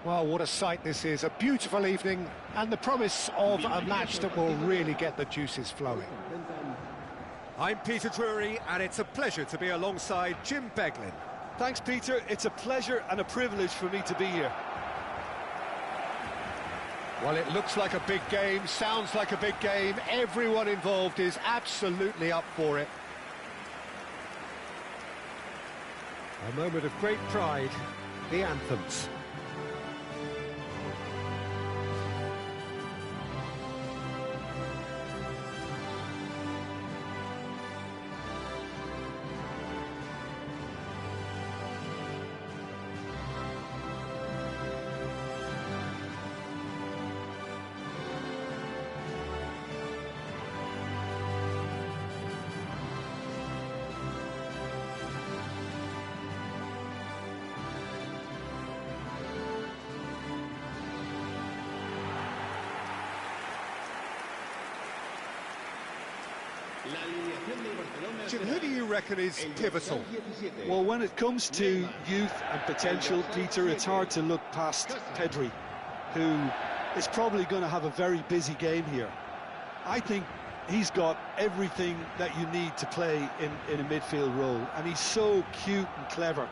Well, what a sight this is, a beautiful evening and the promise of a match that will really get the juices flowing. I'm Peter Drury and it's a pleasure to be alongside Jim Beglin. Thanks, Peter. It's a pleasure and a privilege for me to be here. Well, it looks like a big game, sounds like a big game. Everyone involved is absolutely up for it. A moment of great pride, the anthems. Jim, who do you reckon is pivotal? Well, when it comes to youth and potential, Peter, it's hard to look past Pedri, who is probably going to have a very busy game here. I think he's got everything that you need to play in a midfield role, and he's so cute and clever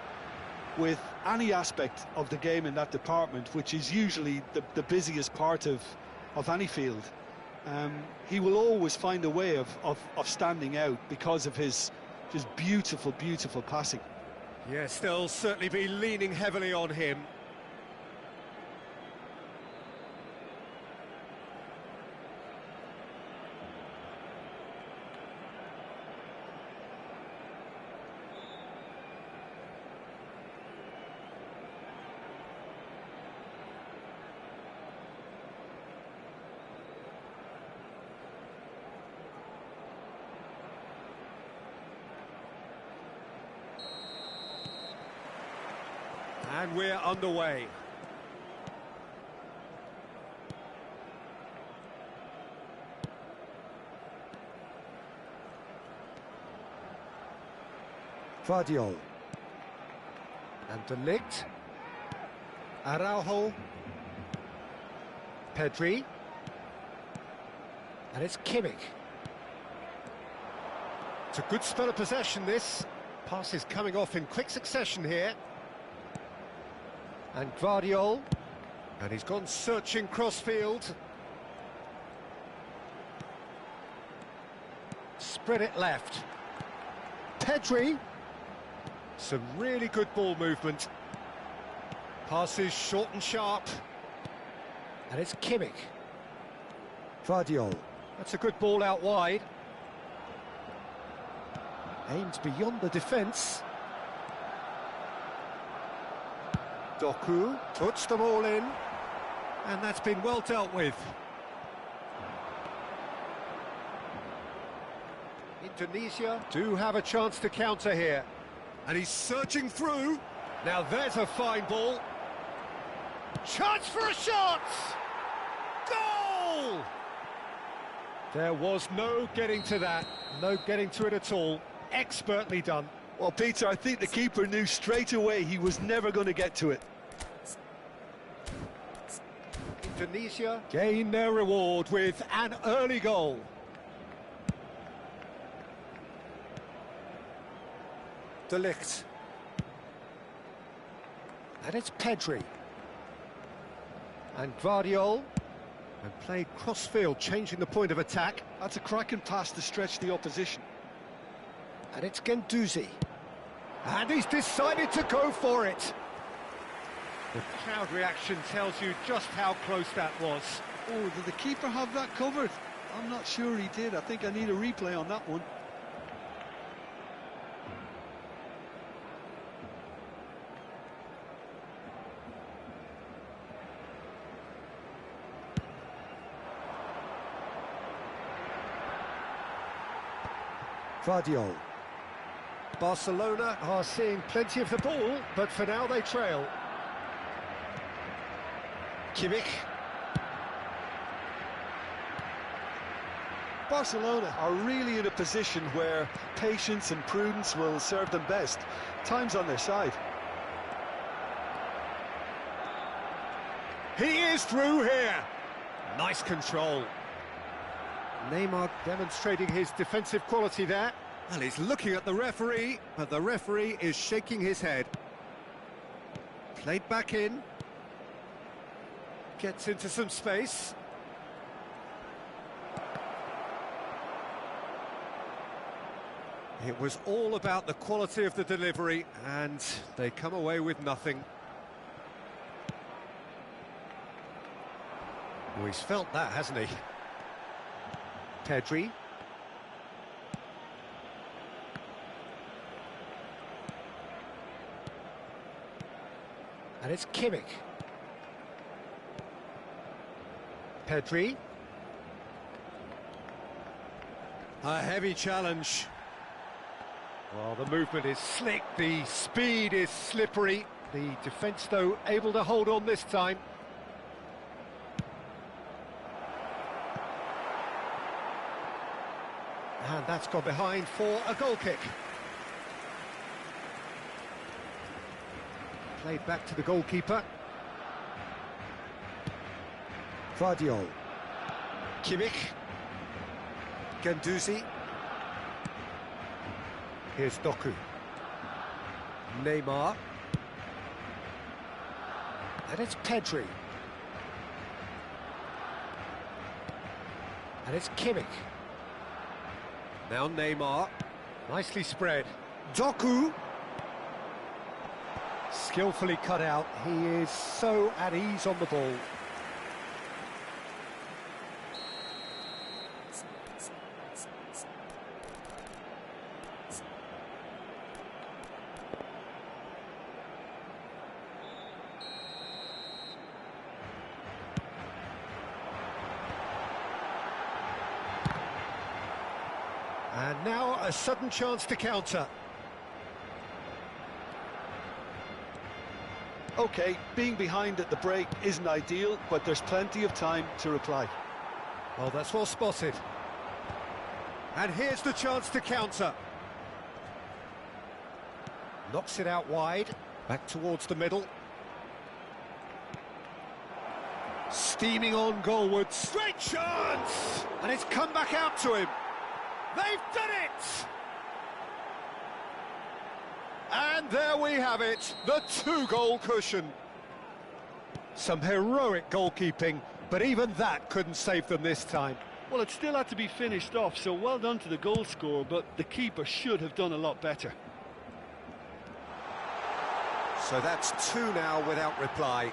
with any aspect of the game in that department, which is usually the busiest part of any field. He will always find a way of standing out because of his just beautiful, beautiful passing. Yes, they'll certainly be leaning heavily on him. And we're underway. Vardiol. And De Ligt. Araujo. Pedri. And it's Kimmich. It's a good spell of possession, this. Passes coming off in quick succession here. And Vardiol. And he's gone searching crossfield. spread it left. Pedri. Some really good ball movement. Passes short and sharp. And it's Kimmich. Guardiola. That's a good ball out wide. Aimed beyond the defence. Doku puts them all in. And that's been well dealt with. Indonesia do have a chance to counter here. And he's searching through. Now there's a fine ball. Chance for a shot! Goal! There was no getting to that. No getting to it at all. Expertly done. Well, Peter, I think the keeper knew straight away he was never going to get to it. Indonesia gain their reward with an early goal. De Ligt. And it's Pedri. And Guardiola. And played cross-field, changing the point of attack. That's a cracking pass to stretch the opposition. And it's Guendouzi. And he's decided to go for it. The crowd reaction tells you just how close that was. Oh, did the keeper have that covered? I'm not sure he did. I think I need a replay on that one. Guardiola. Barcelona are seeing plenty of the ball, but for now they trail. Kimmich. Barcelona are really in a position where patience and prudence will serve them best. Time's on their side. He is through here. Nice control. Neymar demonstrating his defensive quality there. And he's looking at the referee, but the referee is shaking his head. Played back in. Gets into some space. It was all about the quality of the delivery, and they come away with nothing. Well, he's felt that, hasn't he? Pedri. And it's Kimmich. Pedri. A heavy challenge. Well, the movement is slick, the speed is slippery. The defence, though, able to hold on this time. And that's gone behind for a goal kick. Played back to the goalkeeper. Guardiola. Kimmich. Guendouzi. Here's Doku. Neymar. And it's Pedri. And it's Kimmich. Now Neymar. Nicely spread. Doku. Skillfully cut out. He is so at ease on the ball. And now a sudden chance to counter. OK, being behind at the break isn't ideal, but there's plenty of time to reply. Well, that's well spotted. And here's the chance to counter. Knocks it out wide, back towards the middle. Steaming on goalwards. Great chance! And it's come back out to him. They've done it! And there we have it, the two-goal cushion. Some heroic goalkeeping, but even that couldn't save them this time. Well, it still had to be finished off, so well done to the goal scorer, but the keeper should have done a lot better. So that's 2 now without reply.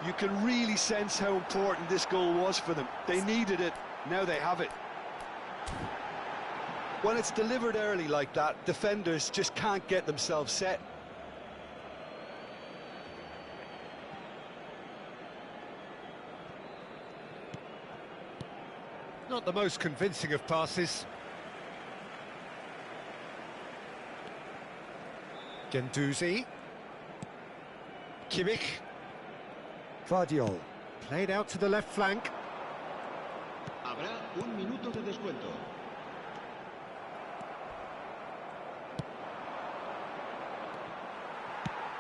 You can really sense how important this goal was for them. They needed it, now they have it. When it's delivered early like that, defenders just can't get themselves set. Not the most convincing of passes. Guendouzi. Kimmich. Vardiol. Played out to the left flank. Habrá un minuto de descuento.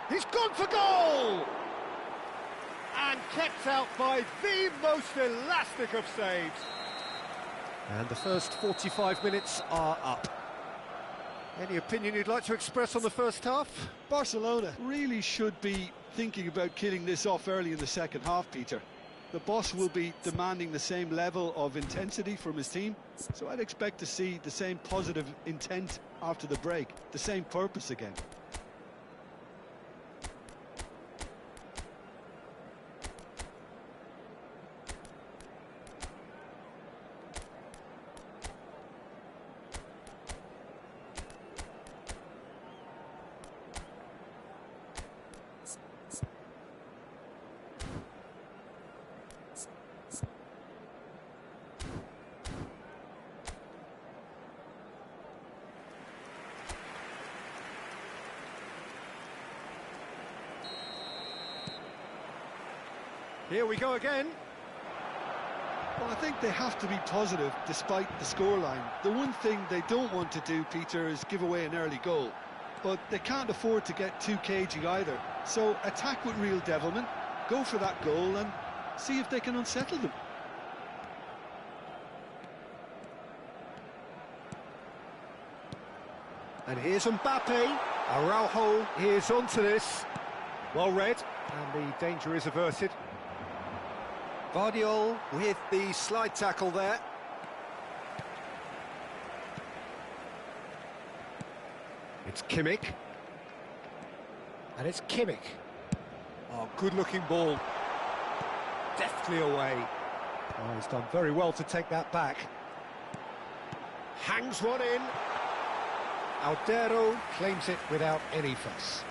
He's gone for goal! And kept out by the most elastic of saves. And the first 45 minutes are up. Any opinion you'd like to express on the first half? Barcelona really should be thinking about killing this off early in the second half, Peter. The boss will be demanding the same level of intensity from his team, so I'd expect to see the same positive intent after the break, the same purpose again. Here we go again. Well, I think they have to be positive despite the scoreline. The one thing they don't want to do, Peter, is give away an early goal. But they can't afford to get too cagey either. So attack with real devilment, go for that goal and see if they can unsettle them. And here's Mbappe. Araujo is onto this. Well read, and the danger is averted. Vardiol with the slide tackle there. It's Kimmich. And it's Kimmich. Oh, good-looking ball. Deftly away. Oh, he's done very well to take that back. Hangs one in. Aldero claims it without any fuss.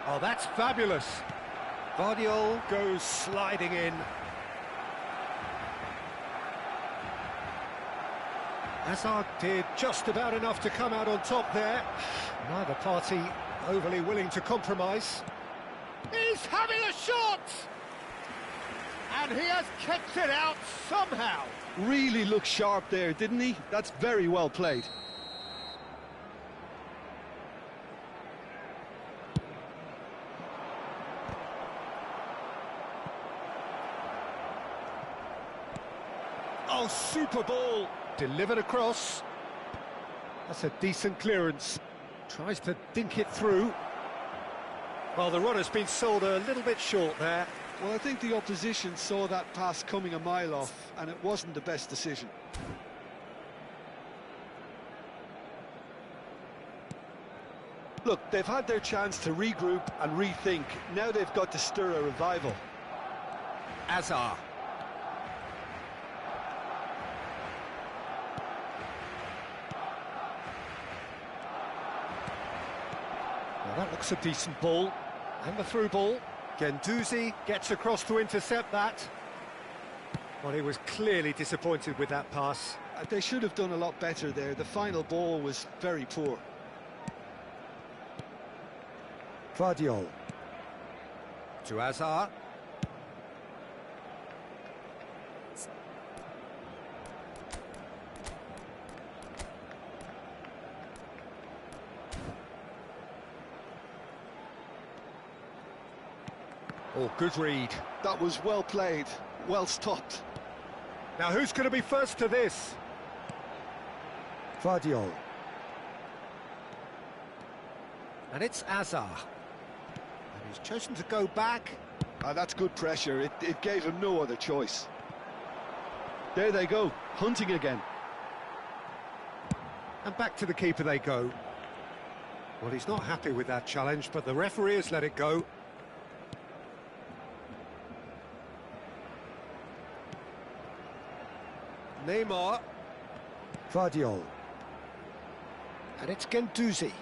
Oh, that's fabulous. Vardiol goes sliding in. Hazard did just about enough to come out on top there. Neither party overly willing to compromise. He's having a shot! And he has kept it out somehow. Really looked sharp there, didn't he? That's very well played. Oh, super ball. Delivered across. That's a decent clearance. Tries to dink it through. Well, the runner's been sold a little bit short there. Well, I think the opposition saw that pass coming a mile off, and it wasn't the best decision. Look, they've had their chance to regroup and rethink. Now they've got to stir a revival. Hazard. Well, that looks a decent ball. And the through ball. Guendouzi gets across to intercept that. Well, he was clearly disappointed with that pass. They should have done a lot better there. The final ball was very poor. Vardiol. To Hazard. Oh, good read. That was well played, well stopped. Now, who's going to be first to this? Vardiol. And it's Hazard. He's chosen to go back. That's good pressure. It gave him no other choice. There they go, hunting again. And back to the keeper they go. Well, he's not happy with that challenge, but the referee has let it go. Neymar. Vardiol. And it's Guendouzi.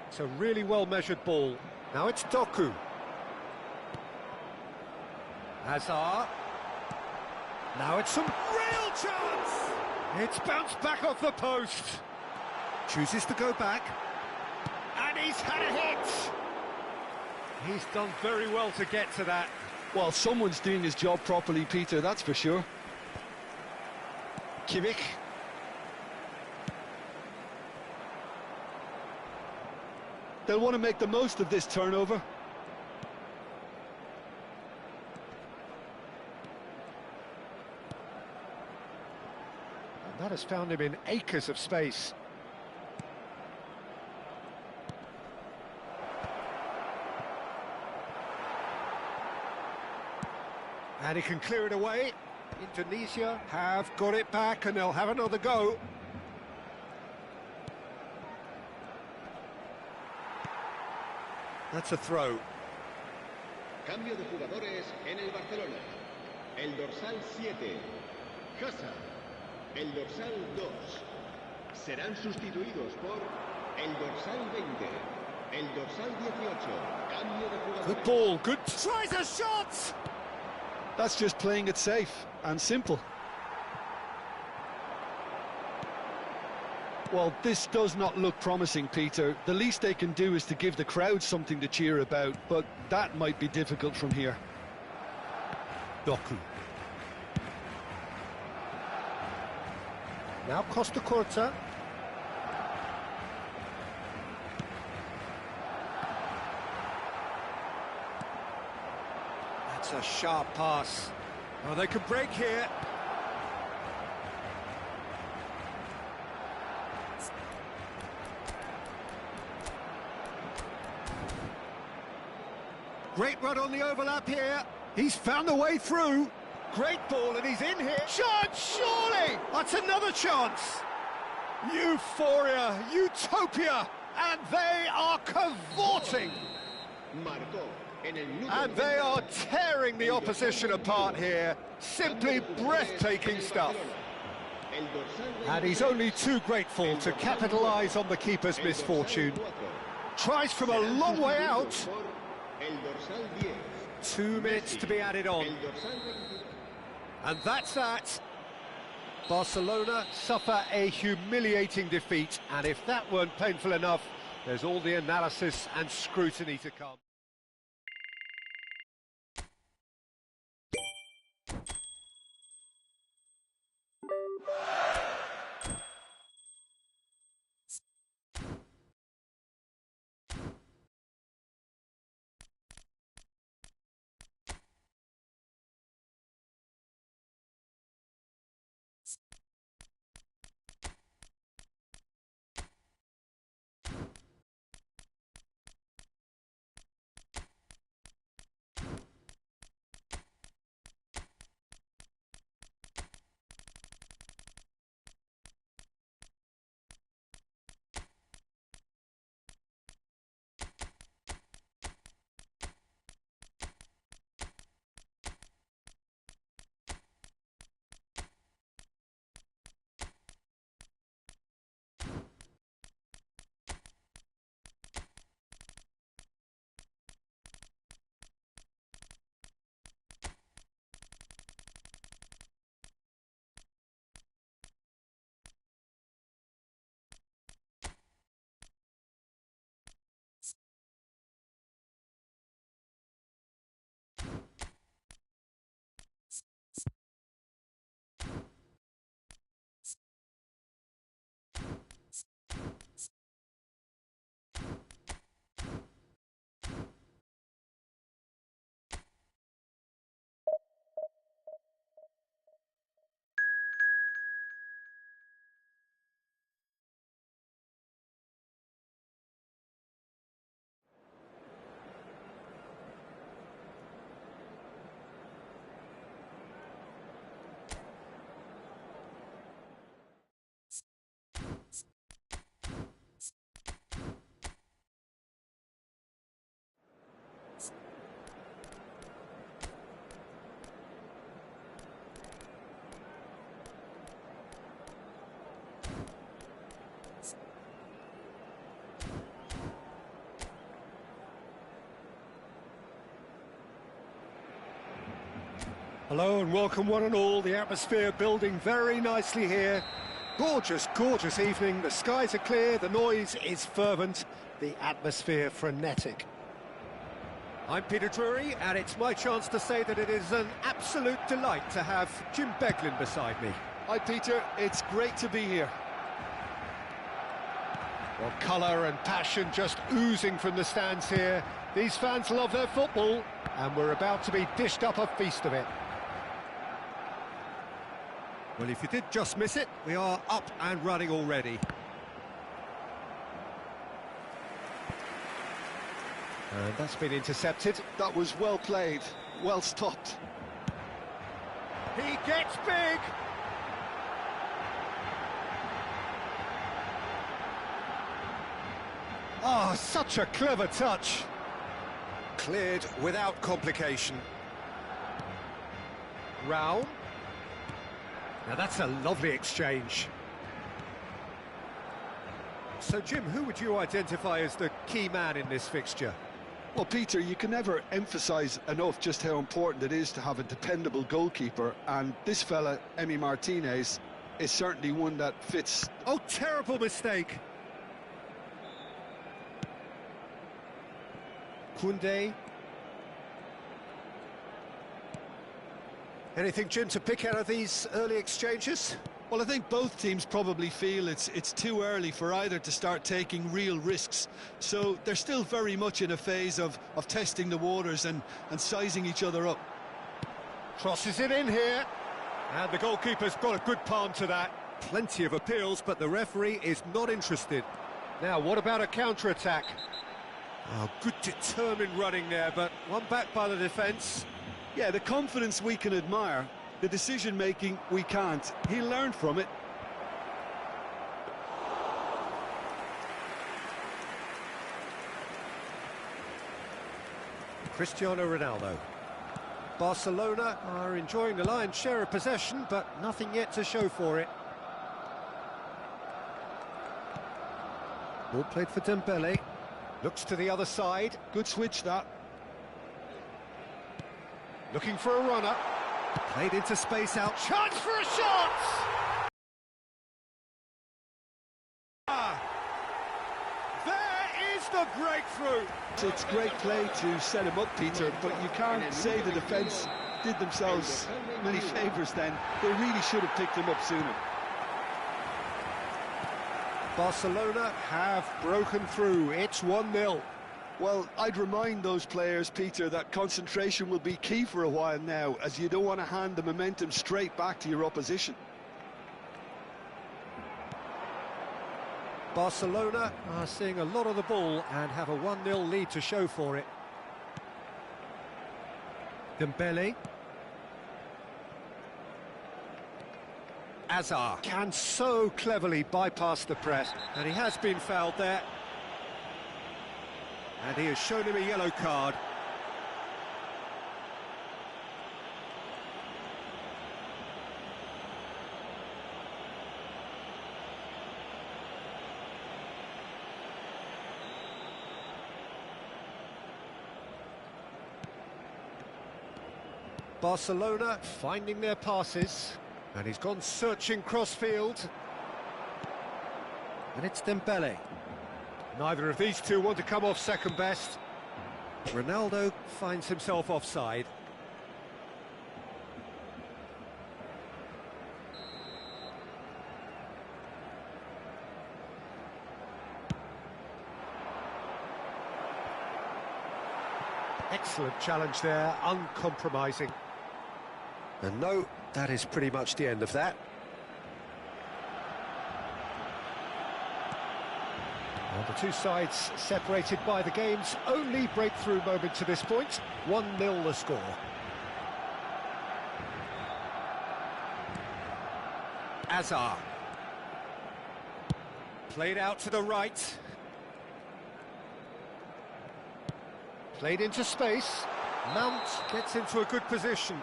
It's a really well-measured ball. Now it's Doku. Hazard. Now it's some real chance! It's bounced back off the post. Chooses to go back. And he's had a hit! He's done very well to get to that. Well, someone's doing his job properly, Peter, that's for sure. Kimmich. They'll want to make the most of this turnover. And that has found him in acres of space. And he can clear it away. Indonesia have got it back and they'll have another go. That's a throw. Cambio de jugadores en el Barcelona. El dorsal 7, Hazard. El dorsal 2. Serán sustituidos por el dorsal 20. El dorsal 18. Cambio de jugadores. Good ball, good... Tries a shot! That's just playing it safe and simple. Well, this does not look promising, Peter. The least they can do is to give the crowd something to cheer about, but that might be difficult from here. Doku. Now Costa Curta. That's a sharp pass. Oh, they could break here. Great run on the overlap here. He's found a way through. Great ball, and he's in here. Chance, surely! That's another chance. Euphoria, utopia, and they are cavorting. Marcó en el minuto And they are tearing the opposition apart here. Simply breathtaking stuff. El dorsal 20. And he's only too grateful to capitalise on the keeper's misfortune. Tries from a long way out. El dorsal 10. 2 minutes to be added on. El dorsal 20. And that's that. Barcelona suffer a humiliating defeat, and if that weren't painful enough, there's all the analysis and scrutiny to come. Hello and welcome one and all. The atmosphere building very nicely here. Gorgeous, gorgeous evening. The skies are clear, the noise is fervent, the atmosphere frenetic. I'm Peter Drury, and it's my chance to say that it is an absolute delight to have Jim Beglin beside me. Hi, Peter. It's great to be here. Well, colour and passion just oozing from the stands here. These fans love their football, and we're about to be dished up a feast of it. Well, if you did just miss it, we are up and running already. And that's been intercepted. That was well played, well stopped. He gets big! Oh, such a clever touch. Cleared without complication. Trrew. Now that's a lovely exchange. So, Jim, who would you identify as the key man in this fixture? Well, Peter, you can never emphasise enough just how important it is to have a dependable goalkeeper, and this fella, Emi Martinez, is certainly one that fits. Oh, terrible mistake! Koundé. Anything, Jim, to pick out of these early exchanges? Well, I think both teams probably feel it's too early for either to start taking real risks. So they're still very much in a phase of testing the waters and sizing each other up. Crosses it in here. And the goalkeeper's got a good palm to that. Plenty of appeals, but the referee is not interested. Now, what about a counter-attack? Oh, good determined running there, but one back by the defence. Yeah, the confidence we can admire, the decision-making we can't. He learned from it. Cristiano Ronaldo. Barcelona are enjoying the lion's share of possession, but nothing yet to show for it. Ball played for Dembele. Looks to the other side. Good switch, that. Looking for a runner. Played into space out. Chance for a shot! There is the breakthrough! It's great play to set him up, Peter, but you can't say the defence did themselves many favours then. They really should have picked him up sooner. Barcelona have broken through. It's 1-0. Well, I'd remind those players, Peter, that concentration will be key for a while now, as you don't want to hand the momentum straight back to your opposition. Barcelona are seeing a lot of the ball and have a 1-0 lead to show for it. Dembele. Azar Can so cleverly bypass the press. and he has been fouled there. And he has shown him a yellow card. Barcelona finding their passes. And he's gone searching crossfield. And it's Dembele. Neither of these two want to come off second best. Ronaldo finds himself offside. Excellent challenge there, uncompromising. And no, that is pretty much the end of that. Well, the two sides separated by the game's only breakthrough moment to this point. 1-0 the score. Azar. Played out to the right. Played into space. Mount gets into a good position.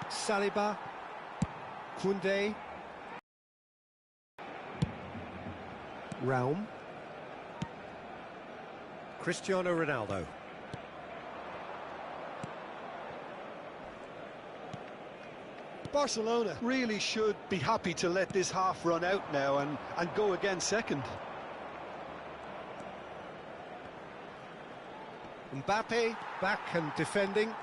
Saliba. Koundé. Raum. Cristiano Ronaldo. Barcelona really should be happy to let this half run out now and go again second. Mbappe back and defending.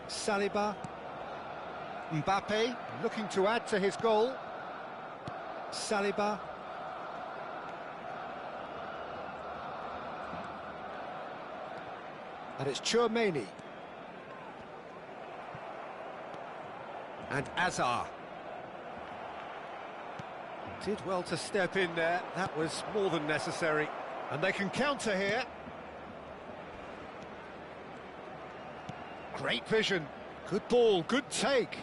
Saliba. Mbappe looking to add to his goal. Saliba. And it's Trrew22. And Azar. Did well to step in there. That was more than necessary. And they can counter here. Great vision. Good ball, good take.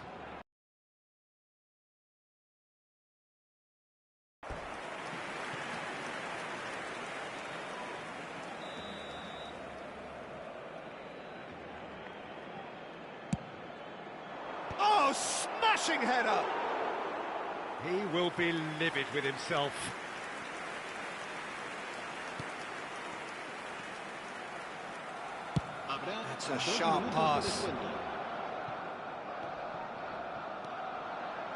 Oh, smashing header! He will be livid with himself. That's a sharp pass.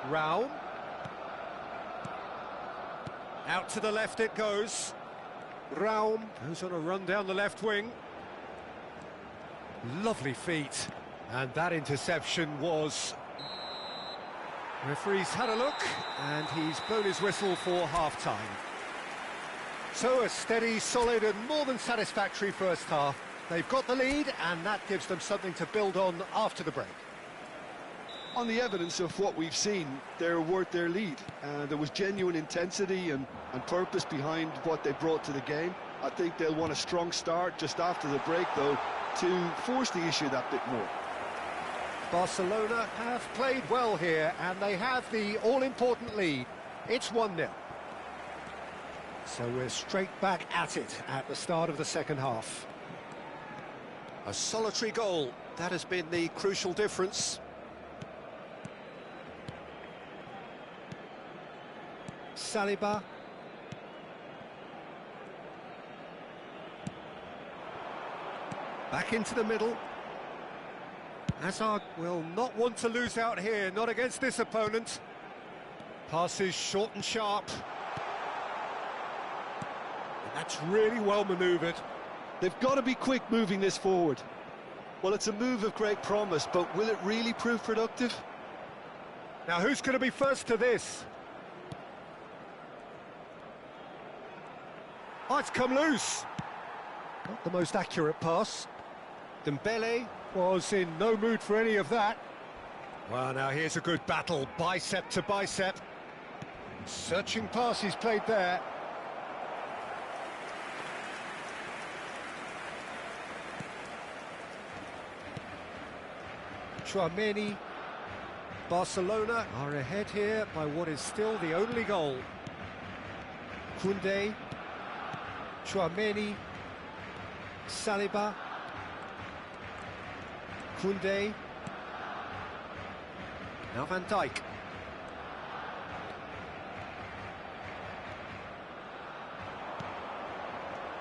Raum. Out to the left it goes. Raum goes on a run down the left wing. Lovely feet. And that interception was... Referee's had a look, and he's blown his whistle for half-time. So a steady, solid and more than satisfactory first half. They've got the lead, and that gives them something to build on after the break. On the evidence of what we've seen, they're worth their lead. There was genuine intensity and purpose behind what they brought to the game. I think they'll want a strong start just after the break, though, to force the issue that bit more. Barcelona have played well here, and they have the all-important lead. It's 1-0. So we're straight back at it at the start of the second half. A solitary goal, that has been the crucial difference. Saliba. Back into the middle. Hazard will not want to lose out here, not against this opponent. Passes short and sharp. And that's really well manoeuvred. They've got to be quick moving this forward. Well, it's a move of great promise, but will it really prove productive? Now, who's going to be first to this? Oh, it's come loose. Not the most accurate pass. Dembele was in no mood for any of that. Well, now here's a good battle, bicep to bicep. Searching pass he's played there. Trrew22. Barcelona are ahead here by what is still the only goal. Koundé. Trrew22. Saliba. Koundé. Now Van Dijk.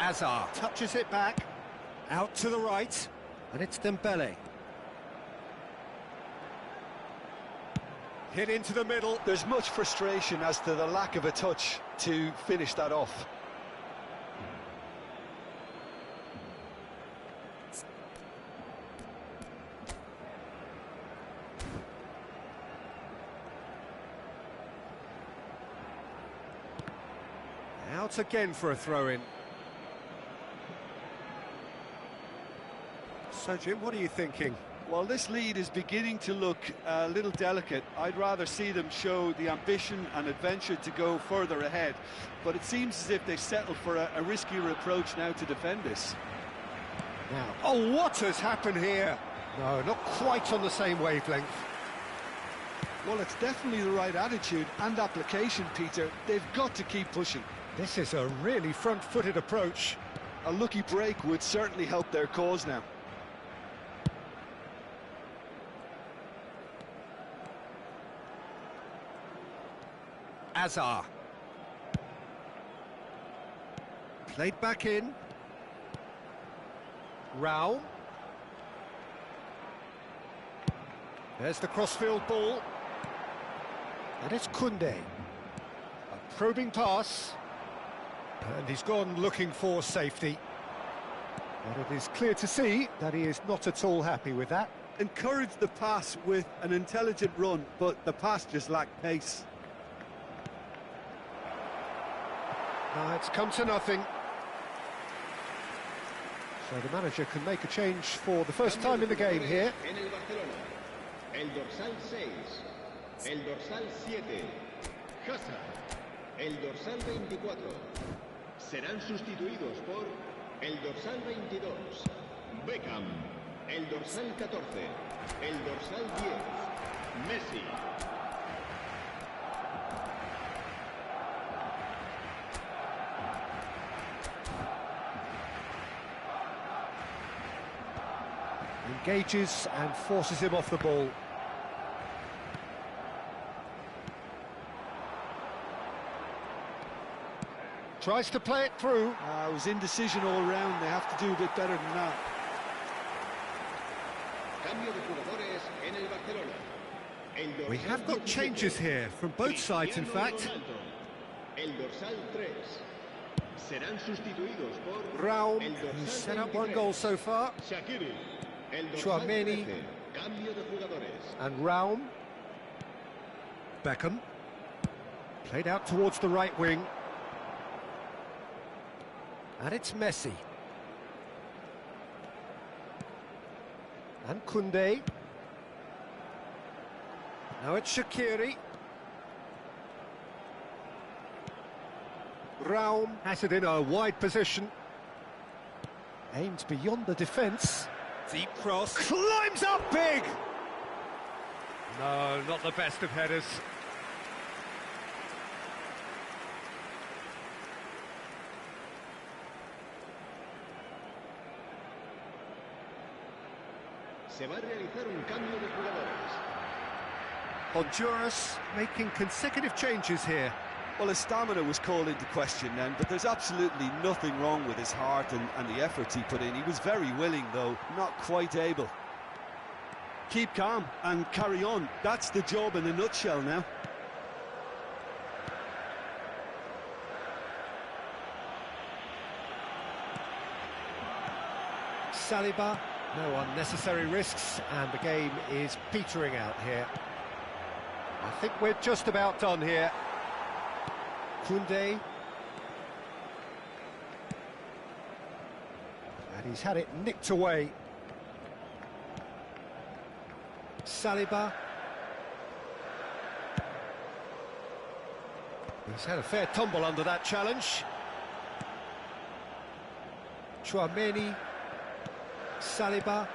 Azar touches it back. Out to the right. And it's Dembele. Hit into the middle. There's much frustration as to the lack of a touch to finish that off. Out again for a throw-in. So, Jim, what are you thinking? Well, this lead is beginning to look a little delicate. I'd rather see them show the ambition and adventure to go further ahead. But it seems as if they settled for a riskier approach now to defend this. Now, oh, what has happened here? No, not quite on the same wavelength. Well, it's definitely the right attitude and application, Peter. They've got to keep pushing. This is a really front-footed approach. A lucky break would certainly help their cause now. Azar. Played back in. Trrew. There's the crossfield ball. And it's Koundé. A probing pass. And he's gone looking for safety. But it is clear to see that he is not at all happy with that. Encouraged the pass with an intelligent run, but the pass just lacked pace. Now it's come to nothing. So the manager can make a change for the first time in the game here. En el Barcelona, el dorsal 6, el dorsal 7, Hazard, el dorsal 24. Serán sustituidos por el dorsal 22, Beckham, el dorsal 14, el dorsal 10, Messi. Engages and forces him off the ball. Tries to play it through. It was indecision all round. They have to do a bit better than that. Cambio de jugadores en el Barcelona. El dorsal We have got 17, changes here, from both sides in fact. Ronaldo. El dorsal 3. Serán sustituidos por Trrew, el dorsal who's set up 23, one goal so far. Shaqiri. El dorsal Tchouaméni. 13. Cambio de jugadores. And Trrew. Beckham. Played out towards the right wing. And it's Messi. And Koundé. Now it's Shaqiri. Trrew has it in a wide position. Aims beyond the defence. Deep cross. Climbs up big! No, not the best of headers. Se va a realizar un cambio de jugadores. Honduras making consecutive changes here. Well, his stamina was called into question then, but there's absolutely nothing wrong with his heart and the efforts he put in. He was very willing, though, not quite able. Keep calm and carry on. That's the job in a nutshell now. Saliba, no unnecessary risks, and the game is petering out here. I think we're just about done here. Koundé. And he's had it nicked away. Saliba. He's had a fair tumble under that challenge. Tchouaméni. Saliba.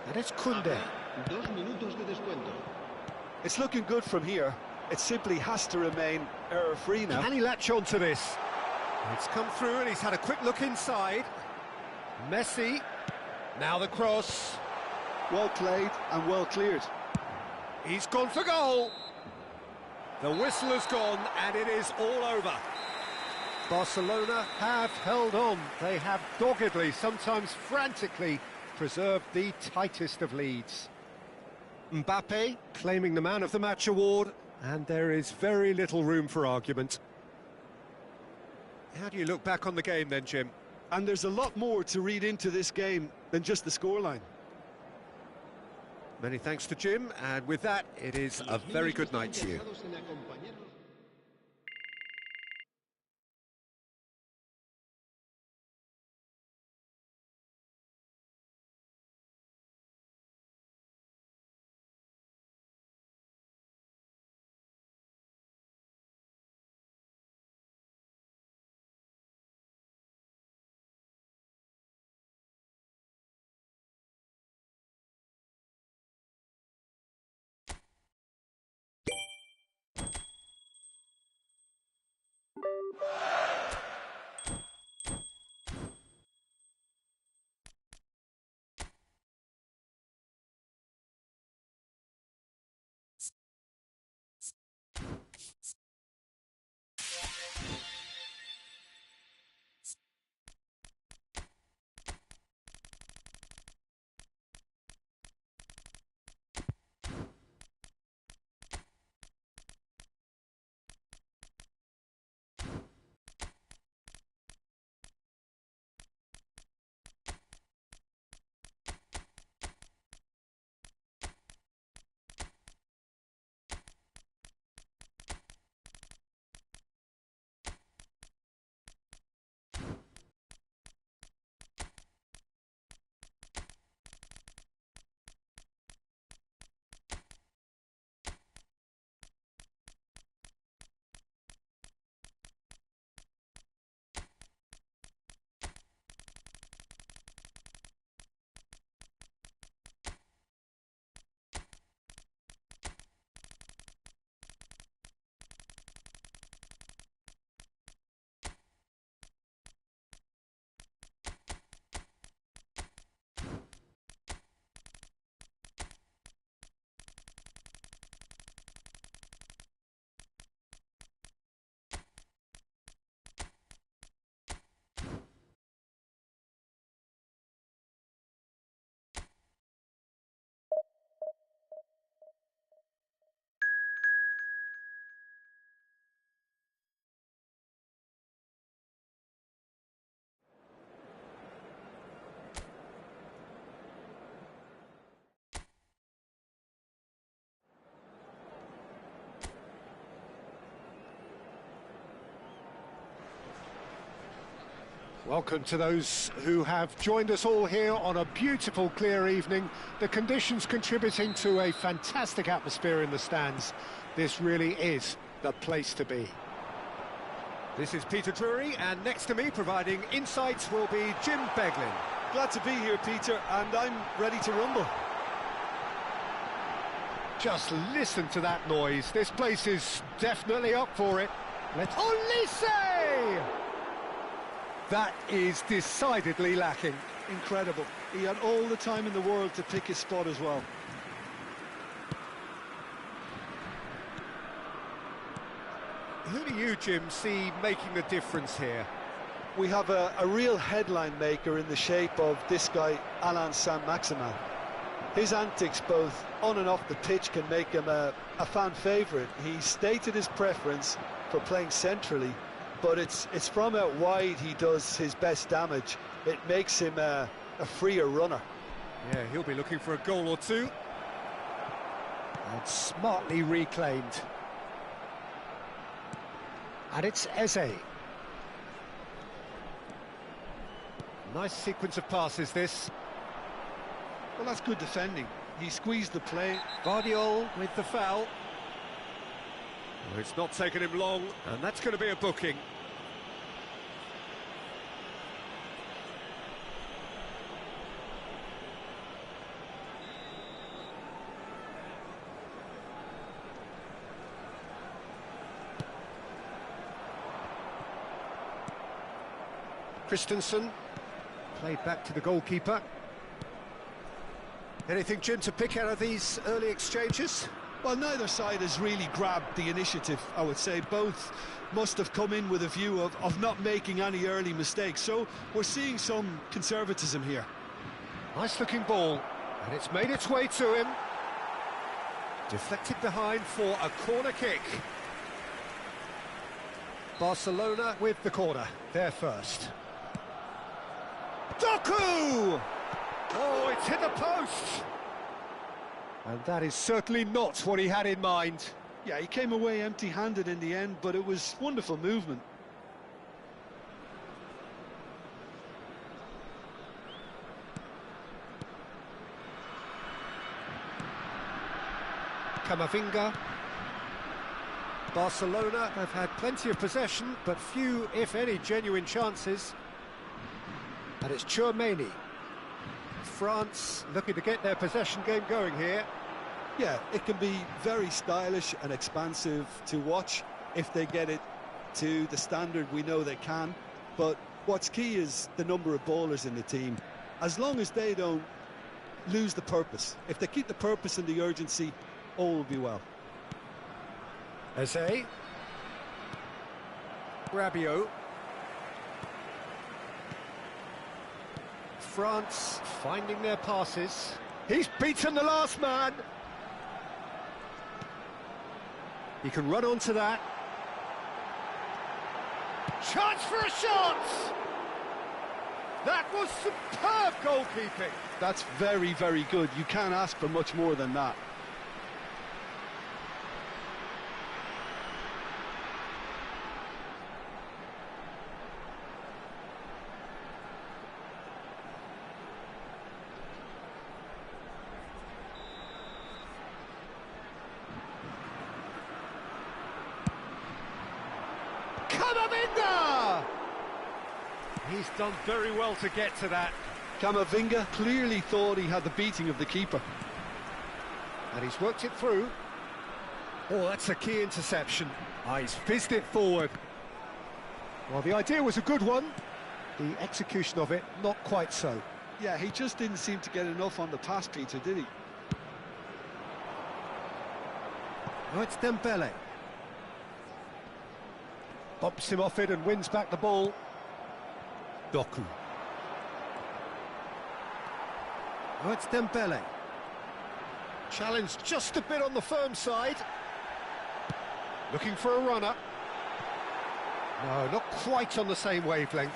And it's Koundé. 2 minutos de descuento. It's looking good from here. It simply has to remain error-free now. Can he latch on to this? It's come through and he's had a quick look inside. Messi. Now the cross. Well played and well cleared. He's gone for goal. The whistle has gone and it is all over. Barcelona have held on. They have doggedly, sometimes frantically, preserved the tightest of leads. Mbappe claiming the Man of the Match award, and there is very little room for argument. How do you look back on the game then, Jim? And there's a lot more to read into this game than just the scoreline. Many thanks to Jim, and with that, it is a very good night to you. Welcome to those who have joined us all here on a beautiful, clear evening. The conditions contributing to a fantastic atmosphere in the stands. This really is the place to be. This is Peter Drury, and next to me, providing insights, will be Jim Beglin. Glad to be here, Peter, and I'm ready to rumble. Just listen to that noise. This place is definitely up for it. Let's... Olise! That is decidedly lacking. Incredible. He had all the time in the world to pick his spot as well. Who do you, Jim, see making the difference here? We have a real headline maker in the shape of this guy, Alain Saint-Maximin. His antics, both on and off the pitch, can make him a fan favourite. He stated his preference for playing centrally, but it's from out wide he does his best damage. It makes him a freer runner. Yeah, he'll be looking for a goal or two. And smartly reclaimed. And it's Eze. Nice sequence of passes, this. Well, that's good defending. He squeezed the play. Guardiola with the foul. Well, it's not taken him long, and that's going to be a booking. Christensen played back to the goalkeeper. Anything, Jim, to pick out of these early exchanges? Well, neither side has really grabbed the initiative, I would say. Both must have come in with a view of not making any early mistakes. So we're seeing some conservatism here. Nice looking ball, and it's made its way to him. Deflected behind for a corner kick. Barcelona with the corner, they're first. Doku! Oh, it's hit the post! And that is certainly not what he had in mind. Yeah, he came away empty-handed in the end, but it was wonderful movement. Camavinga. Barcelona have had plenty of possession, but few, if any, genuine chances. And it's Trrew22. France looking to get their possession game going here. Yeah, it can be very stylish and expansive to watch if they get it to the standard we know they can. But what's key is the number of ballers in the team. As long as they don't lose the purpose, if they keep the purpose and the urgency, all will be well. Eze. Rabiot. France finding their passes. He's beaten the last man. He can run onto that. Chance for a shot! That was superb goalkeeping. That's very, very good. You can't ask for much more than that. Camavinga! He's done very well to get to that. Camavinga clearly thought he had the beating of the keeper. And he's worked it through. Oh, that's a key interception. He's fizzed it forward. Well, the idea was a good one. The execution of it, not quite so. Yeah, he just didn't seem to get enough on the pass, Peter, did he? Oh, it's Dembele. Bumps him off it and wins back the ball. Doku. Oh, it's Dembele. Challenged just a bit on the firm side. Looking for a runner. No, not quite on the same wavelength.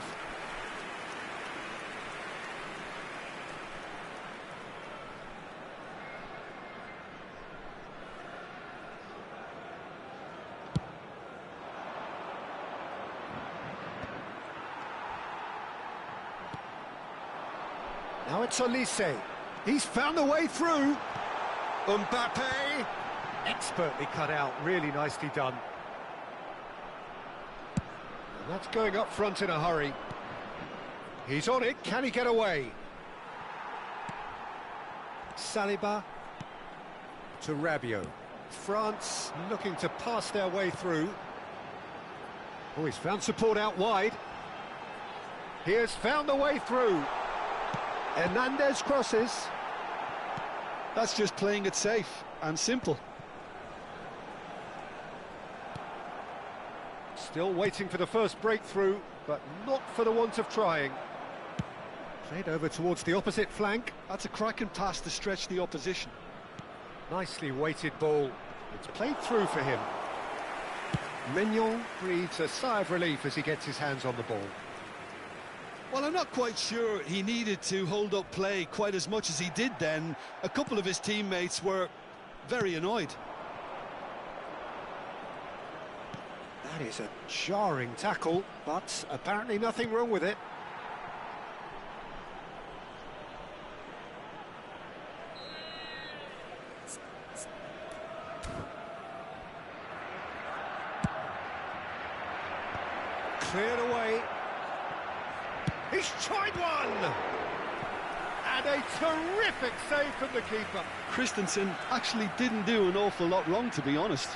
Now it's Olise. He's found the way through. Mbappe. Expertly cut out, really nicely done. And that's going up front in a hurry. He's on it, can he get away? Saliba to Rabiot. France looking to pass their way through. Oh, he's found support out wide. He has found the way through. Hernandez crosses. That's just playing it safe and simple. Still waiting for the first breakthrough, but not for the want of trying. Played over towards the opposite flank. That's a cracking pass to stretch the opposition. Nicely weighted ball. It's played through for him. Mignon breathes a sigh of relief as he gets his hands on the ball. Well, I'm not quite sure he needed to hold up play quite as much as he did then. A couple of his teammates were very annoyed. That is a jarring tackle, but apparently nothing wrong with it. Cleared away. He's tried one! And a terrific save from the keeper. Christensen actually didn't do an awful lot wrong, to be honest.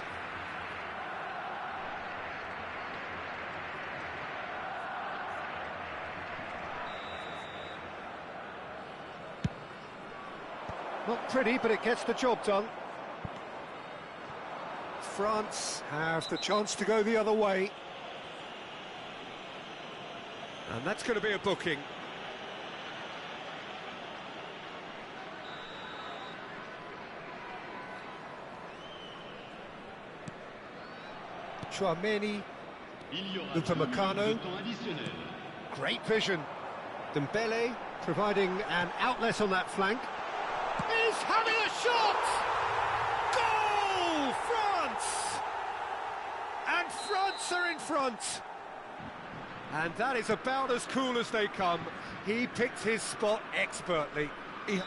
Not pretty, but it gets the job done. France have the chance to go the other way. And that's going to be a booking. Chouameni, Upamecano, great vision. Dembele providing an outlet on that flank. He's having a shot! Goal! France! And France are in front. And that is about as cool as they come. He picked his spot expertly. And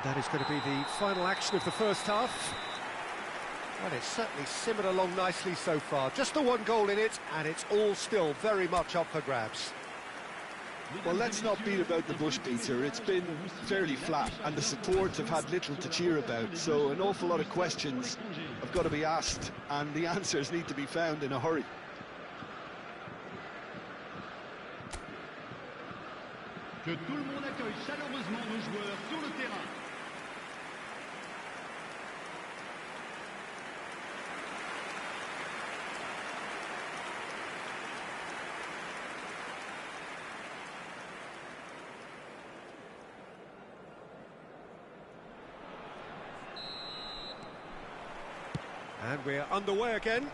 that is going to be the final action of the first half. Well, it's certainly simmered along nicely so far. Just the one goal in it, and it's all still very much up for grabs. Well, let's not beat about the bush, Peter. It's been fairly flat, and the support have had little to cheer about. So an awful lot of questions have got to be asked, and the answers need to be found in a hurry. Que tout le monde accueille chaleureusement nos joueurs sur le terrain. And we're underway again.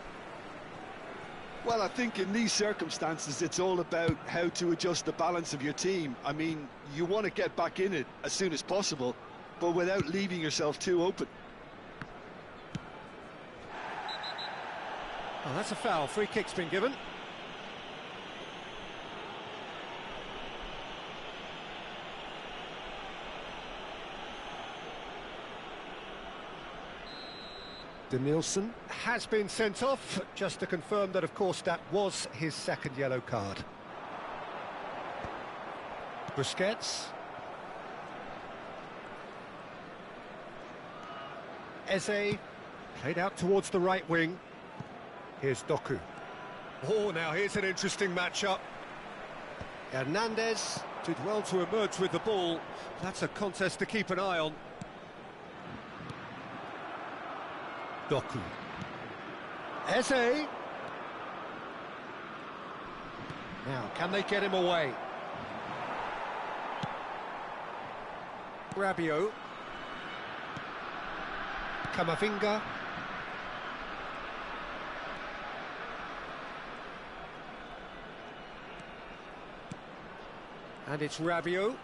Well, I think in these circumstances, it's all about how to adjust the balance of your team. I mean, you want to get back in it as soon as possible, but without leaving yourself too open. Oh, that's a foul. Free kick's been given. Denilson has been sent off, just to confirm that, of course, that was his second yellow card. Busquets. Eze, played out towards the right wing. Here's Doku. Oh, now here's an interesting matchup. Hernandez did well to emerge with the ball. That's a contest to keep an eye on. Doku. Eze. Now, can they get him away? Rabiot. Camavinga. And it's Rabiot.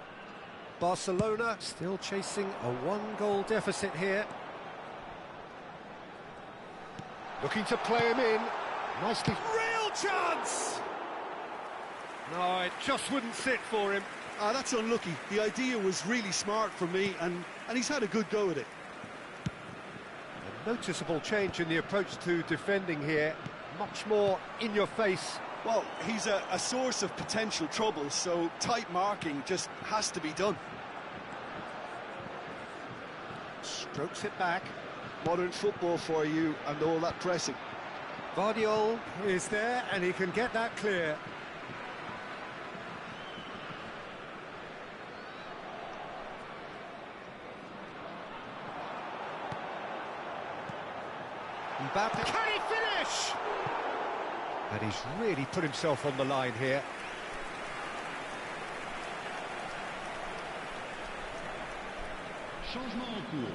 Barcelona still chasing a one-goal deficit here. Looking to play him in. Nicely. Real chance! No, it just wouldn't sit for him. That's unlucky. The idea was really smart for me, and he's had a good go at it. A noticeable change in the approach to defending here. Much more in your face. Well, he's a source of potential trouble, so tight marking just has to be done. Strokes it back. Modern football for you and all that pressing. Vardiol is there, and he can get that clear. Mbappe. Can he finish? And he's really put himself on the line here. Changement en cours.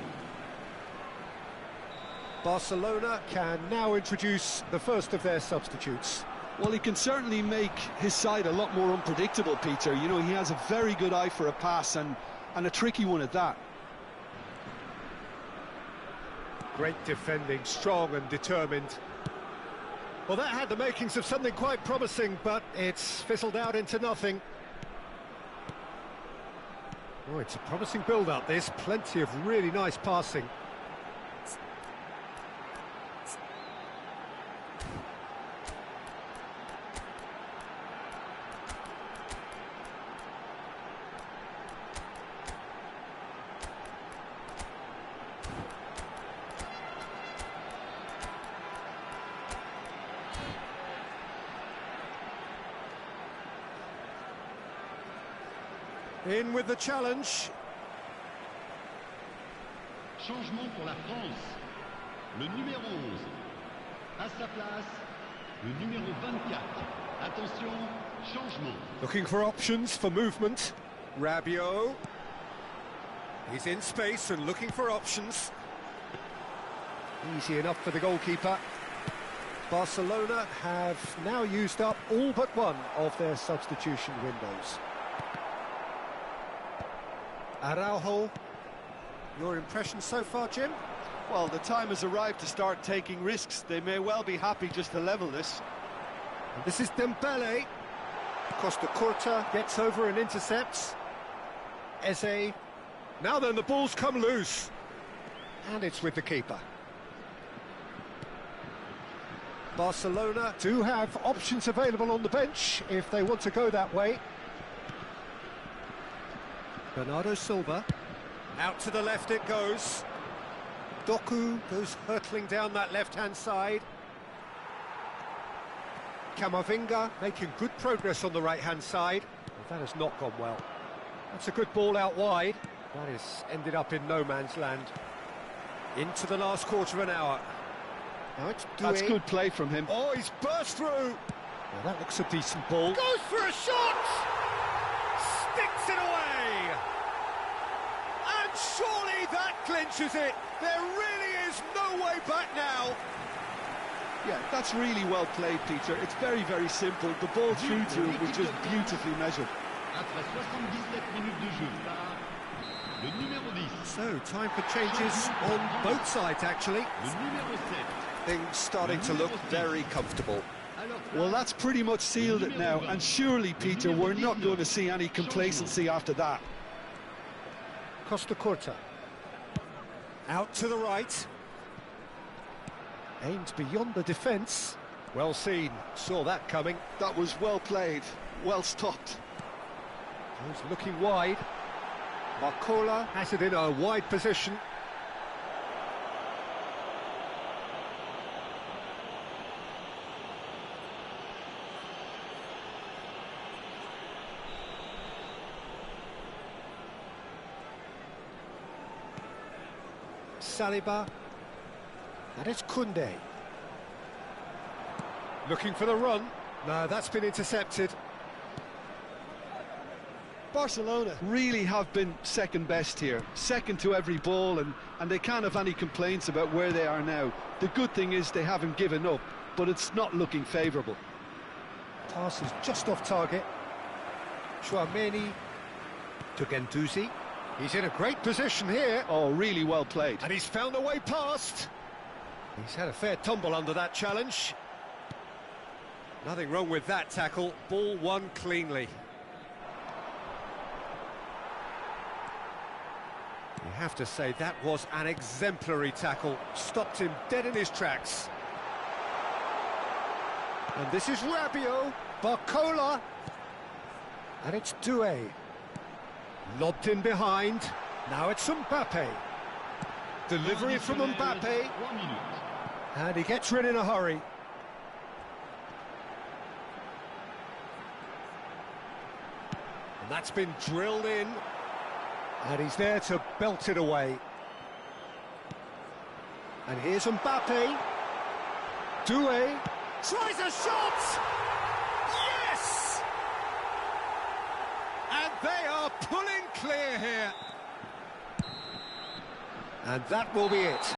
Barcelona can now introduce the first of their substitutes. Well, he can certainly make his side a lot more unpredictable, Peter. You know, he has a very good eye for a pass, and a tricky one at that. Great defending, strong and determined. Well, that had the makings of something quite promising, but it's fizzled out into nothing. Oh, it's a promising build-up, this. Plenty of really nice passing. In with the challenge. Changement pour la France. Le numéro 11. À sa place, le numéro 24. Attention, changement. Looking for options for movement. Rabiot. He's in space and looking for options. Easy enough for the goalkeeper. Barcelona have now used up all but one of their substitution windows. Araujo, your impression so far, Jim? Well, the time has arrived to start taking risks. They may well be happy just to level this. And this is Dembele. Costa Curta gets over and intercepts. Eze. Now then, the ball's come loose. And it's with the keeper. Barcelona do have options available on the bench if they want to go that way. Bernardo Silva, out to the left it goes. Doku goes hurtling down that left-hand side. Camavinga making good progress on the right-hand side. Well, that has not gone well. That's a good ball out wide. That has ended up in no man's land. Into the last quarter of an hour. Now it's Doué. That's good play from him. Oh, he's burst through. Well, that looks a decent ball. Goes for a shot! Sticks it away! And surely that clinches it. There really is no way back now. Yeah, that's really well played, Peter. It's very, very simple. The ball through to him was just beautifully measured. Après 77 minutes de jeu par le numéro 10. So, time for changes on both sides, actually. Le numéro 7. Things starting to look very comfortable. Well, that's pretty much sealed it now, and surely, Peter, we're not going to see any complacency after that. Costa Curta. Out to the right. Aimed beyond the defence. Well seen, saw that coming. That was well played, well stopped. He's looking wide. Marcola has it in a wide position. Saliba, and it's Koundé. Looking for the run. No, that's been intercepted. Barcelona really have been second best here, second to every ball, and they can't have any complaints about where they are now. The good thing is they haven't given up, but it's not looking favourable. Pass is just off target. Tchouameni to Guendouzi. He's in a great position here. Oh, really well played. And he's found a way past. He's had a fair tumble under that challenge. Nothing wrong with that tackle. Ball won cleanly. You have to say that was an exemplary tackle. Stopped him dead in his tracks. And this is Rabiot, Barcola, and it's Doué. Lobbed in behind, now it's Mbappe. Delivery from Mbappe, and he gets rid in a hurry. And that's been drilled in, and he's there to belt it away. And here's Mbappe. Doué tries a shot! Yes! And they are pulling clear here. And that will be it.